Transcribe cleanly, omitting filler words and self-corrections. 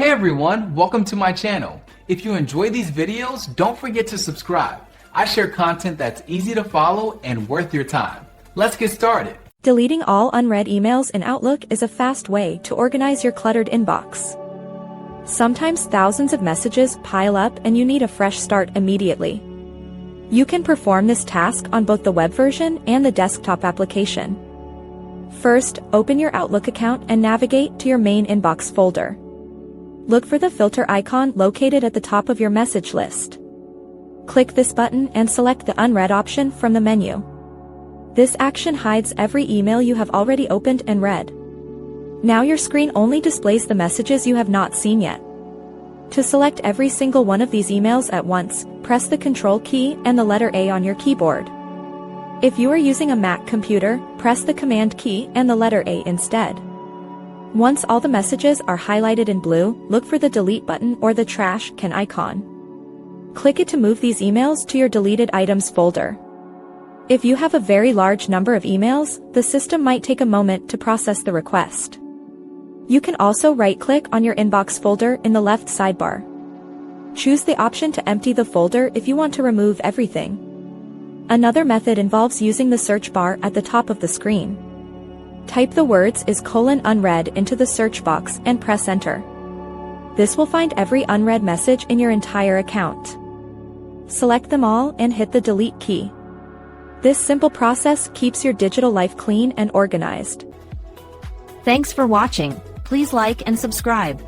Hey everyone, welcome to my channel. If you enjoy these videos, don't forget to subscribe. I share content that's easy to follow and worth your time. Let's get started. Deleting all unread emails in Outlook is a fast way to organize your cluttered inbox. Sometimes thousands of messages pile up and you need a fresh start immediately. You can perform this task on both the web version and the desktop application. First, open your Outlook account and navigate to your main inbox folder. Look for the filter icon located at the top of your message list. Click this button and select the Unread option from the menu. This action hides every email you have already opened and read. Now your screen only displays the messages you have not seen yet. To select every single one of these emails at once, press the Control key and the letter A on your keyboard. If you are using a Mac computer, press the Command key and the letter A instead. Once all the messages are highlighted in blue, look for the Delete button or the Trash Can icon. Click it to move these emails to your Deleted Items folder. If you have a very large number of emails, the system might take a moment to process the request. You can also right-click on your inbox folder in the left sidebar. Choose the option to empty the folder if you want to remove everything. Another method involves using the search bar at the top of the screen. Type the words "unread" into the search box and press enter. This will find every unread message in your entire account. Select them all and hit the delete key. This simple process keeps your digital life clean and organized. Thanks for watching. Please like and subscribe.